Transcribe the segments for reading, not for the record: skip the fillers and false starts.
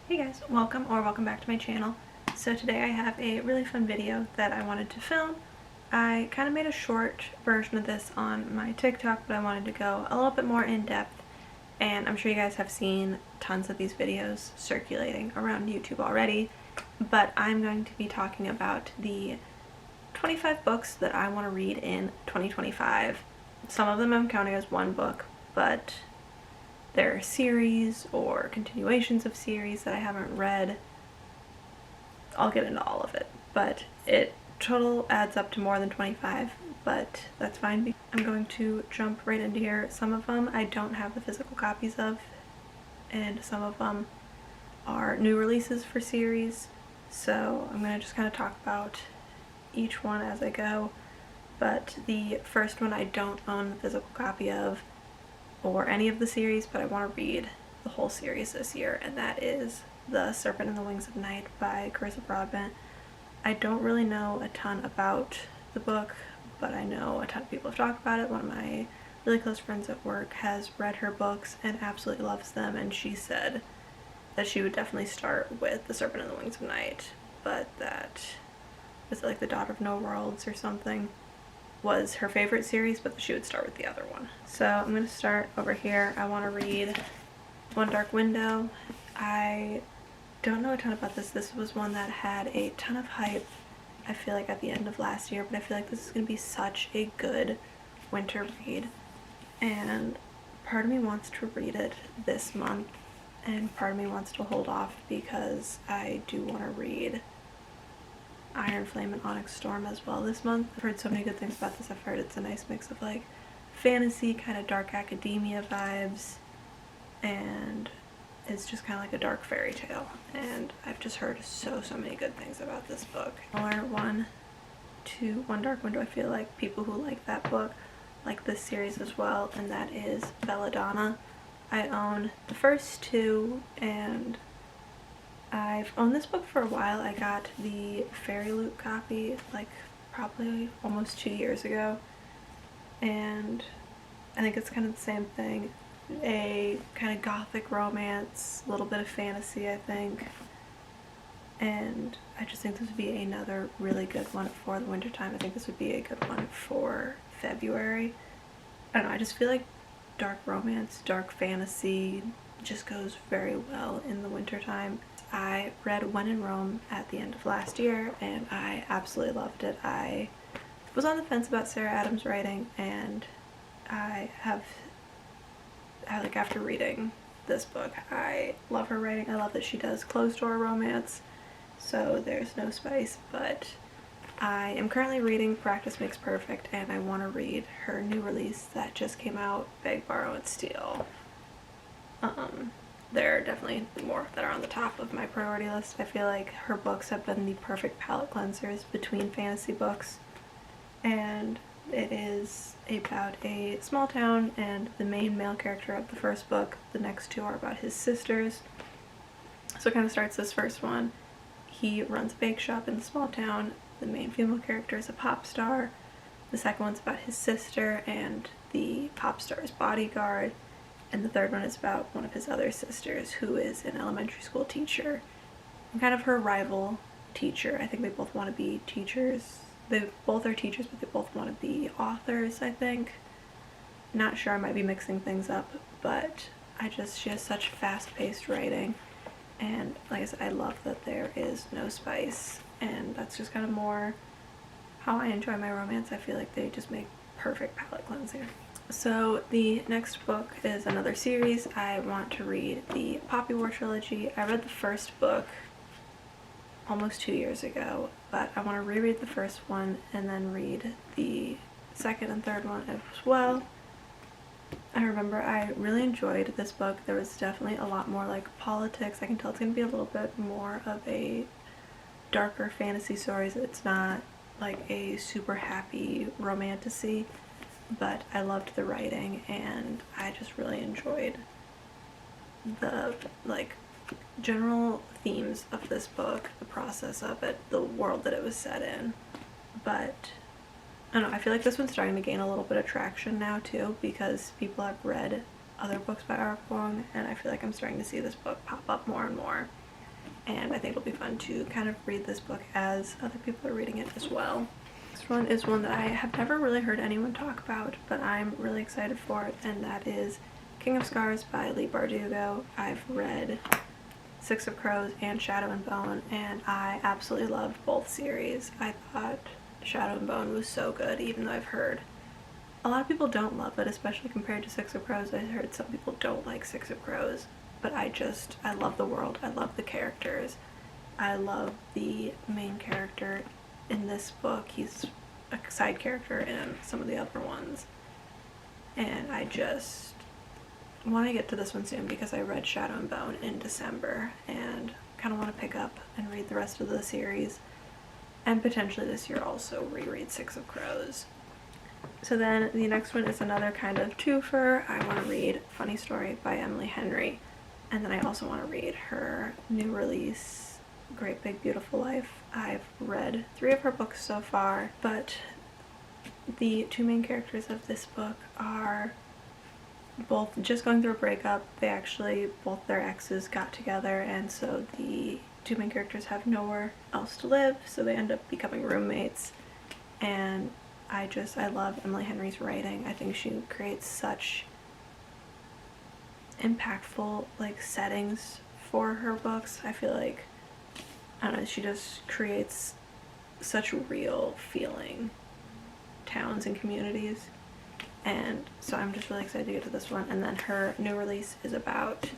Hey guys, welcome back to my channel. So today I have a really fun video that I wanted to film. I kind of made a short version of this on my TikTok, but I wanted to go a little bit more in depth, and I'm sure you guys have seen tons of these videos circulating around YouTube already, but I'm going to be talking about the 25 books that I want to read in 2025. Some of them I'm counting as one book, but there are series or continuations of series that I haven't read. I'll get into all of it, but it total adds up to more than 25, but that's fine. I'm going to jump right into here. Some of them I don't have the physical copies of, and some of them are new releases for series, so I'm going to just kind of talk about each one as I go. But the first one I don't own the physical copy of, or any of the series, but I want to read the whole series this year, and that is The Serpent and the Wings of Night by Carissa Broadbent. I don't really know a ton about the book, but I know a ton of people have talked about it. One of my really close friends at work has read her books and absolutely loves them, and she said that she would definitely start with The Serpent and the Wings of Night, but that was like The Daughter of No Worlds or something was her favorite series, but she would start with the other one. So I'm going to start over here. I want to read One Dark Window. I don't know a ton about this. This was one that had a ton of hype, I feel like, at the end of last year, but I feel like this is going to be such a good winter read, and part of me wants to read it this month, and part of me wants to hold off because I do want to read Iron Flame and Onyx Storm as well this month. I've heard so many good things about this. I've heard it's a nice mix of like fantasy, kind of dark academia vibes, and it's just kind of like a dark fairy tale, and I've just heard so many good things about this book. Similar one to One Dark Window, I feel like people who like that book like this series as well, and that is Belladonna. I own the first two, and I've owned this book for a while. I got the Fairy Loot copy like probably almost 2 years ago, and I think it's kind of the same thing. A kind of gothic romance, a little bit of fantasy, I think, and I just think this would be another really good one for the wintertime. I think this would be a good one for February. I don't know, I just feel like dark romance, dark fantasy just goes very well in the wintertime. I read When in Rome at the end of last year, and I absolutely loved it. I was on the fence about Sarah Adams' writing, and like, after reading this book, I love her writing. I love that she does closed-door romance, so there's no spice, but I am currently reading Practice Makes Perfect, and I want to read her new release that just came out, Beg, Borrow, and Steal. There are definitely more that are on the top of my priority list. I feel like her books have been the perfect palate cleansers between fantasy books, and it is about a small town, and the main male character of the first book, the next two are about his sisters. So it kind of starts this first one. He runs a bake shop in the small town. The main female character is a pop star. The second one's about his sister and the pop star's bodyguard. And the third one is about one of his other sisters, who is an elementary school teacher and kind of her rival teacher. I think they both want to be teachers. They both are teachers, but they both want to be authors, I think. Not sure, I might be mixing things up, but she has such fast-paced writing, and like I said, I love that there is no spice, and that's just kind of more how I enjoy my romance. I feel like they just make perfect palate cleanser. So the next book is another series. I want to read the Poppy War trilogy. I read the first book almost 2 years ago, but I want to reread the first one and then read the second and third one as well. I remember I really enjoyed this book. There was definitely a lot more like politics. I can tell it's going to be a little bit more of a darker fantasy story. It's not like a super happy romantasy, but I loved the writing, and I just really enjoyed the like general themes of this book, the process of it, the world that it was set in. But I don't know, I feel like this one's starting to gain a little bit of traction now too, because people have read other books by R. Wong, and I feel like I'm starting to see this book pop up more and more. and I think it'll be fun to kind of read this book as other people are reading it as well. This one is one that I have never really heard anyone talk about, but I'm really excited for it, and that is King of Scars by Leigh Bardugo. I've read Six of Crows and Shadow and Bone, and I absolutely loved both series. I thought Shadow and Bone was so good, even though I've heard a lot of people don't love it, especially compared to Six of Crows. I heard some people don't like Six of Crows, but I love the world. I love the characters. I love the main character in this book. He's a side character in some of the other ones, and I just want to get to this one soon because I read Shadow and Bone in December and kind of want to pick up and read the rest of the series, and potentially this year also reread Six of Crows. So then the next one is another kind of twofer. I want to read Funny Story by Emily Henry, and then I also want to read her new release Great Big Beautiful Life. I've read 3 of her books so far, but the 2 main characters of this book are both just going through a breakup. They actually, both their exes got together, and so the 2 main characters have nowhere else to live, so they end up becoming roommates. And I love Emily Henry's writing. I think she creates such impactful settings for her books. I feel like, I don't know, she just creates such real feeling towns and communities, and so I'm just really excited to get to this one. And then her new release is about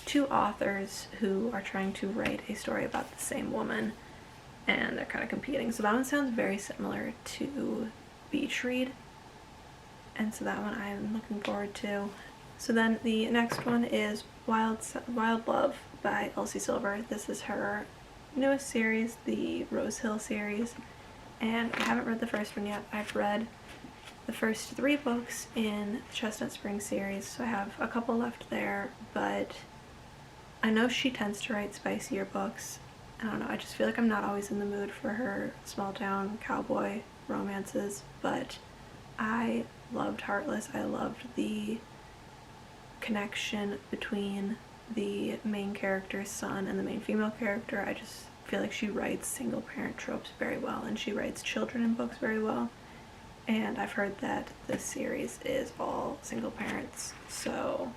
2 authors who are trying to write a story about the same woman, and they're kind of competing. So that one sounds very similar to Beach Read, and so that one I'm looking forward to. So then the next one is Wild Love by Elsie Silver. This is her newest series, the Rose Hill series, and I haven't read the first one yet. I've read the first 3 books in Chestnut Springs series, so I have a couple left there, but I know she tends to write spicier books. I don't know, I just feel like I'm not always in the mood for her small town cowboy romances, but I loved Heartless. I loved the connection between the main character's son and the main female character. I just feel like she writes single parent tropes very well, and she writes children in books very well. And I've heard that this series is all single parents, so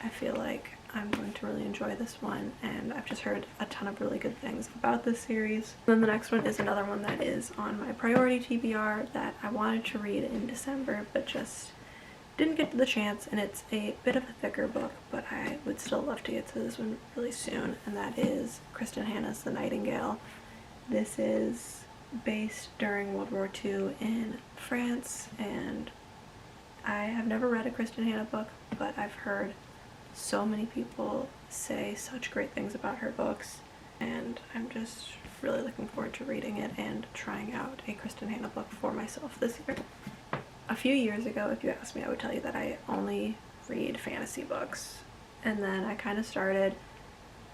I feel like I'm going to really enjoy this one, and I've just heard a ton of really good things about this series. Then the next one is another one that is on my priority TBR that I wanted to read in December but just didn't get the chance, and it's a bit of a thicker book, but I would still love to get to this one really soon, and that is Kristen Hanna's The Nightingale. This is based during World War II in France, and I have never read a Kristen Hanna book, but I've heard so many people say such great things about her books, and I'm just really looking forward to reading it and trying out a Kristen Hanna book for myself this year. A few years ago, if you asked me, I would tell you that I only read fantasy books, and then I kind of started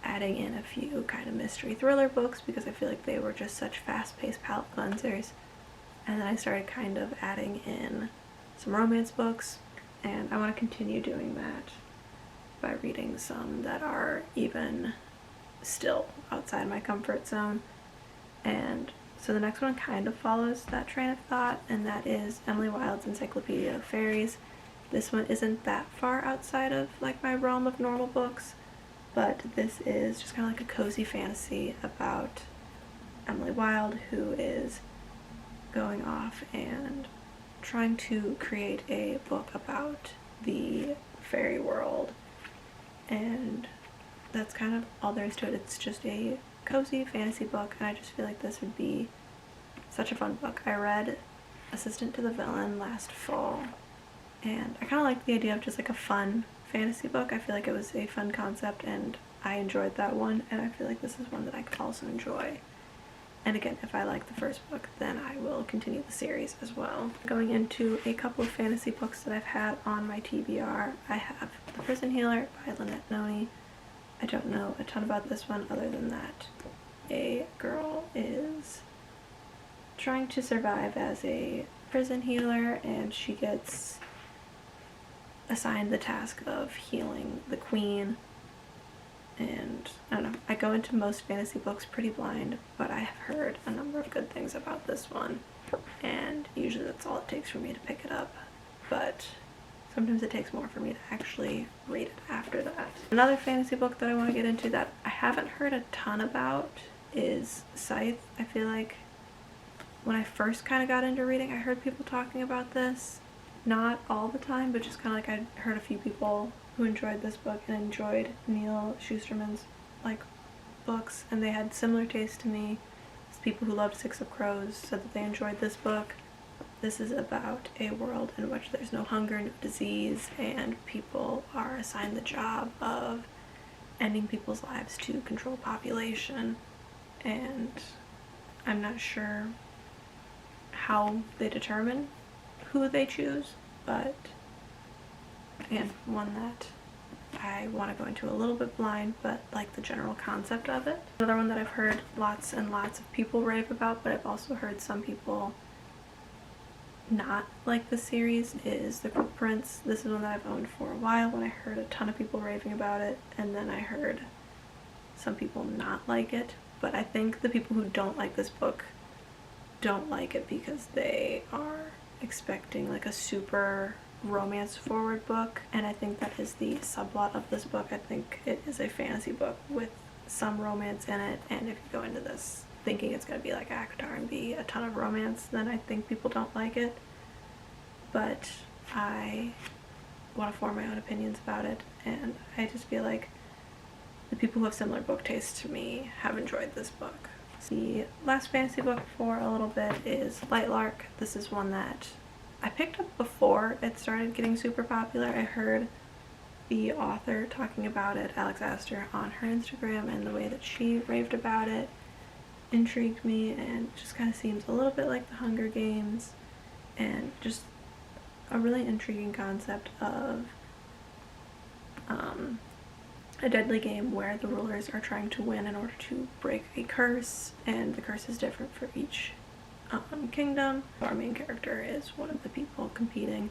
adding in a few kind of mystery thriller books because I feel like they were just such fast-paced palate cleansers, and then I started kind of adding in some romance books, and I want to continue doing that by reading some that are even still outside my comfort zone. And so the next one kind of follows that train of thought, and that is Emily Wilde's Encyclopedia of Fairies. This one isn't that far outside of my realm of normal books, but this is just kind of like a cozy fantasy about Emily Wilde, who is going off and trying to create a book about the fairy world, and that's kind of all there is to it. It's just a cozy fantasy book, and I just feel like this would be such a fun book. I read Assistant to the Villain last fall, and I kind of liked the idea of just a fun fantasy book. I feel like it was a fun concept, and I enjoyed that one, and I feel like this is one that I could also enjoy. And again, if I like the first book, then I will continue the series as well. Going into a couple of fantasy books that I've had on my TBR, I have The Prison Healer by Lynette Noni. I don't know a ton about this one other than that a girl is trying to survive as a prison healer, and she gets assigned the task of healing the queen, and I don't know, I go into most fantasy books pretty blind, but I have heard a number of good things about this one, and usually that's all it takes for me to pick it up, but sometimes it takes more for me to actually read it after that. Another fantasy book that I want to get into that I haven't heard a ton about is Scythe. I feel like when I first kind of got into reading, I heard people talking about this. Not all the time, but just kind of like I heard a few people who enjoyed this book and enjoyed Neil Shusterman's like books, and they had similar taste to me. As people who loved Six of Crows said that they enjoyed this book. This is about a world in which there's no hunger, no disease, and people are assigned the job of ending people's lives to control population. And I'm not sure how they determine who they choose, but again, one that I want to go into a little bit blind, but like the general concept of it. Another one that I've heard lots and lots of people rave about, but I've also heard some people not like the series, is The Cruel Prince. This is one that I've owned for a while when I heard a ton of people raving about it, and then I heard some people not like it, but I think the people who don't like this book don't like it because they are expecting like a super romance forward book, and I think that is the subplot of this book. I think it is a fantasy book with some romance in it, and if you go into this thinking it's going to be like ACOTAR and be a ton of romance, then I think people don't like it. But I want to form my own opinions about it, and I just feel like the people who have similar book tastes to me have enjoyed this book. The last fantasy book for a little bit is Lightlark. This is one that I picked up before it started getting super popular. I heard the author talking about it, Alex Astor, on her Instagram, and the way that she raved about it intrigued me, and it just kind of seems a little bit like the Hunger Games, and just a really intriguing concept of a deadly game where the rulers are trying to win in order to break a curse, and the curse is different for each kingdom. Our main character is one of the people competing,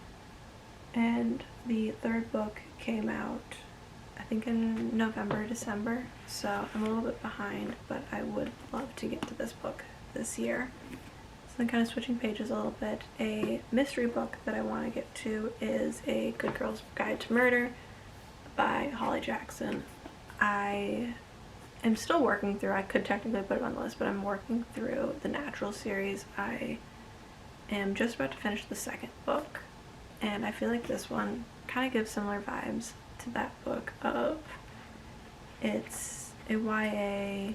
and the third book came out I think in November, December, so I'm a little bit behind, but I would love to get to this book this year. So then kind of switching pages a little bit, a mystery book that I want to get to is A Good Girl's Guide to Murder by Holly Jackson. I am still working through, I could technically put it on the list, but I'm working through the Natural series. I am just about to finish the second book, and I feel like this one kind of gives similar vibes to that book of it's a YA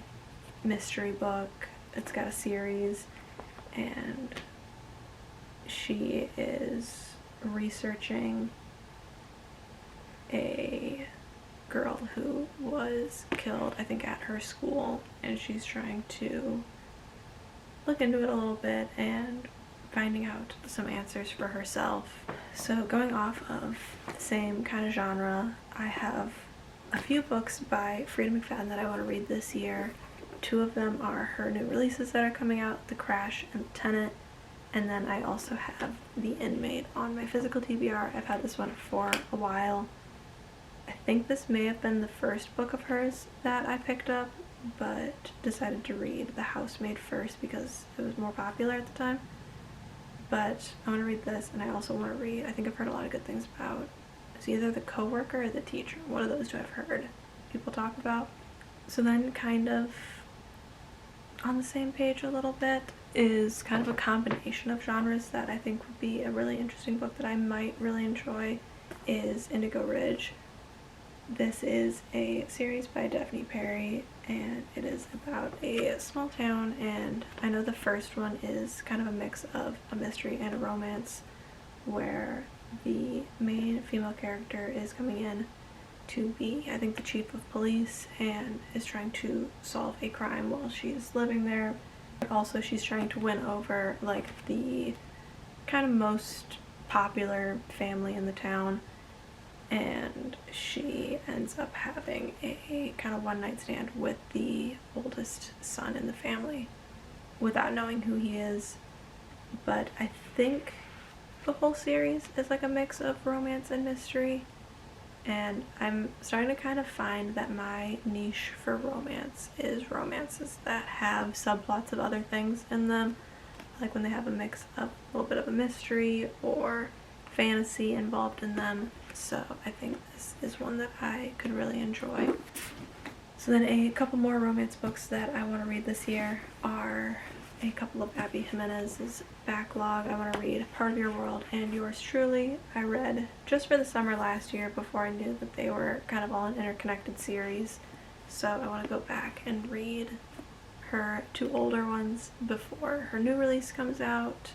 mystery book. It's got a series, and she is researching a girl who was killed, I think, at her school, and she's trying to look into it a little bit and finding out some answers for herself. So going off of the same kind of genre, I have a few books by Frida McFadden that I want to read this year. Two of them are her new releases that are coming out, The Crash and The Tenant, and then I also have The Inmate on my physical TBR. I've had this one for a while. I think this may have been the first book of hers that I picked up, but decided to read The Housemaid first because it was more popular at the time. But I want to read this, and I also want to read, I think I've heard a lot of good things about, it's either The Coworker or The Teacher. One of those two I've heard people talk about. So then kind of on the same page a little bit is kind of a combination of genres that I think would be a really interesting book that I might really enjoy, is Indigo Ridge. This is a series by Daphne Perry, and it is about a small town, and I know the first one is kind of a mix of a mystery and a romance, where the main female character is coming in to be, I think, the chief of police, and is trying to solve a crime while she's living there. But also she's trying to win over like the kind of most popular family in the town, and she ends up having a kind of one-night stand with the oldest son in the family without knowing who he is. But I think the whole series is like a mix of romance and mystery, and I'm starting to kind of find that my niche for romance is romances that have subplots of other things in them, like when they have a mix of a little bit of a mystery or fantasy involved in them. So I think this is one that I could really enjoy. So then a couple more romance books that I want to read this year are a couple of Abby Jimenez's backlog. I want to read Part of Your World and Yours Truly. I read just for the summer last year before I knew that they were kind of all an interconnected series. So I want to go back and read her two older ones before her new release comes out.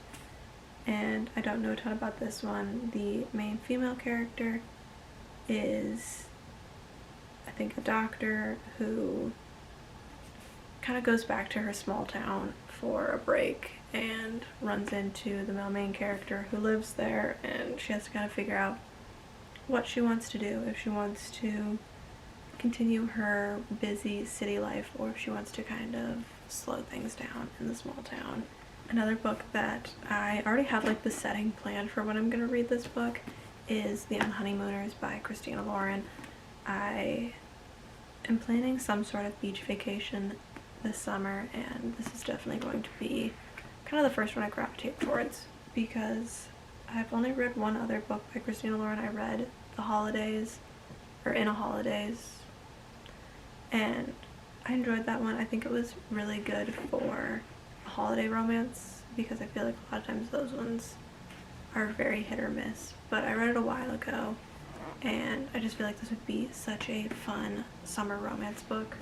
And I don't know a ton about this one. The main female character is, I think, a doctor who kind of goes back to her small town for a break and runs into the male main character who lives there, and she has to kind of figure out what she wants to do, if she wants to continue her busy city life or if she wants to kind of slow things down in the small town. Another book that I already have like the setting planned for when I'm going to read this book is The Honeymooners by Christina Lauren. I am planning some sort of beach vacation this summer, and this is definitely going to be kind of the first one I gravitate towards because I've only read one other book by Christina Lauren. I read The Holidays, or In a Holidays, and I enjoyed that one. I think it was really good for a holiday romance because I feel like a lot of times those ones are very hit or miss, but I read it a while ago and I just feel like this would be such a fun summer romance book.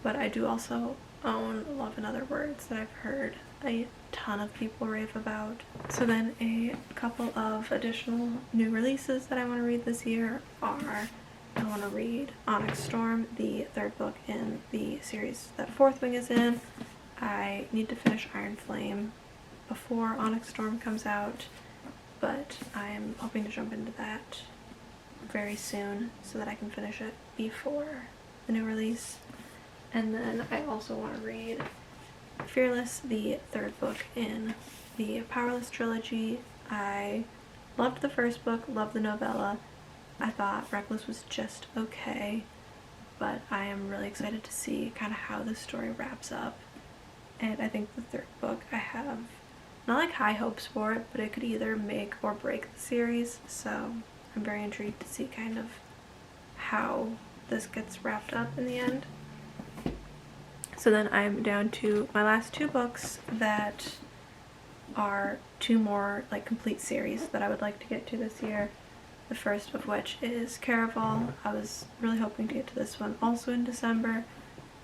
But I do also own Love in Other Words that I've heard a ton of people rave about. So then a couple of additional new releases that I want to read this year are, I want to read Onyx Storm, the third book in the series that Fourth Wing is in. I need to finish Iron Flame before Onyx Storm comes out, but I'm hoping to jump into that very soon so that I can finish it before the new release. And then I also want to read Fearless, the third book in the Powerless trilogy. I loved the first book, loved the novella. I thought Reckless was just okay, but I am really excited to see kind of how this story wraps up. And I think the third book, I have not like high hopes for it, but it could either make or break the series. So I'm very intrigued to see kind of how this gets wrapped up in the end. So then I'm down to my last two books that are two more like complete series that I would like to get to this year. The first of which is Caraval. I was really hoping to get to this one also in December,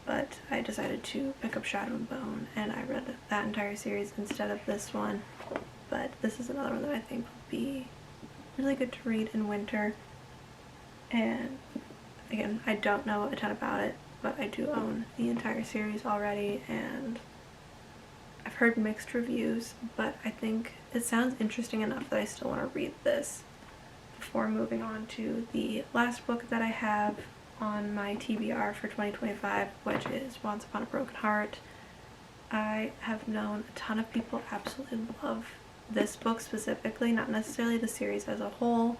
but I decided to pick up Shadow and Bone and I read that entire series instead of this one. But this is another one that I think will be really good to read in winter. And again, I don't know a ton about it, but I do own the entire series already, and I've heard mixed reviews, but I think it sounds interesting enough that I still want to read this before moving on to the last book that I have on my TBR for 2025, which is Once Upon a Broken Heart. I have known a ton of people absolutely love this book specifically, not necessarily the series as a whole,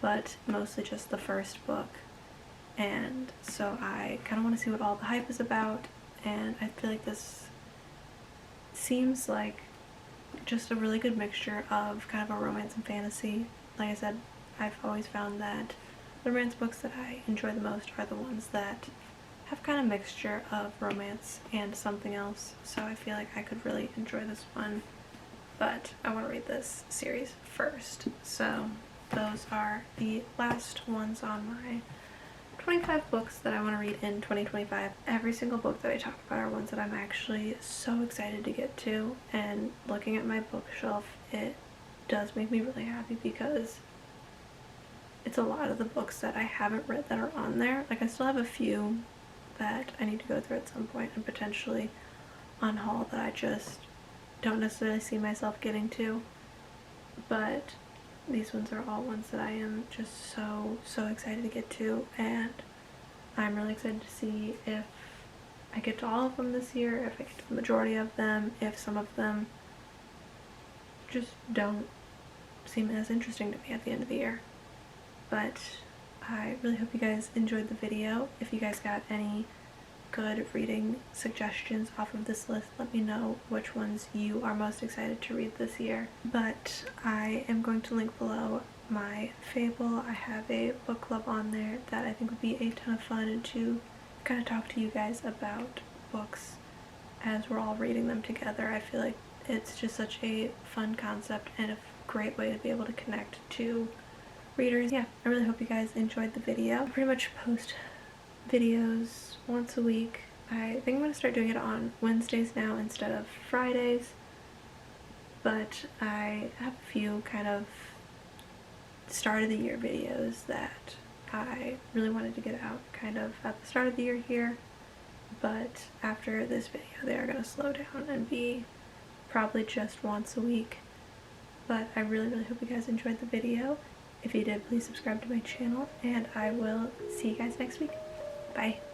but mostly just the first book. And so I kind of want to see what all the hype is about, and I feel like this seems like just a really good mixture of kind of a romance and fantasy. Like I said, I've always found that the romance books that I enjoy the most are the ones that have kind of mixture of romance and something else, so I feel like I could really enjoy this one, but I want to read this series first. So those are the last ones on my 25 books that I want to read in 2025. Every single book that I talk about are ones that I'm actually so excited to get to, and looking at my bookshelf, it does make me really happy because it's a lot of the books that I haven't read that are on there. Like, I still have a few that I need to go through at some point and potentially on haul that I just don't necessarily see myself getting to, but these ones are all ones that I am just so excited to get to, and I'm really excited to see if I get to all of them this year, if I get to the majority of them, if some of them just don't seem as interesting to me at the end of the year. But I really hope you guys enjoyed the video. If you guys got any good reading suggestions off of this list, let me know which ones you are most excited to read this year. But I am going to link below my Fable. I have a book club on there that I think would be a ton of fun to kind of talk to you guys about books as we're all reading them together. I feel like it's just such a fun concept and a great way to be able to connect to readers. Yeah, I really hope you guys enjoyed the video. I pretty much post videos once a week. I think I'm going to start doing it on Wednesdays now instead of Fridays, but I have a few kind of start of the year videos that I really wanted to get out kind of at the start of the year here, but after this video they are going to slow down and be probably just once a week. But I really hope you guys enjoyed the video. If you did, please subscribe to my channel, and I will see you guys next week. Bye.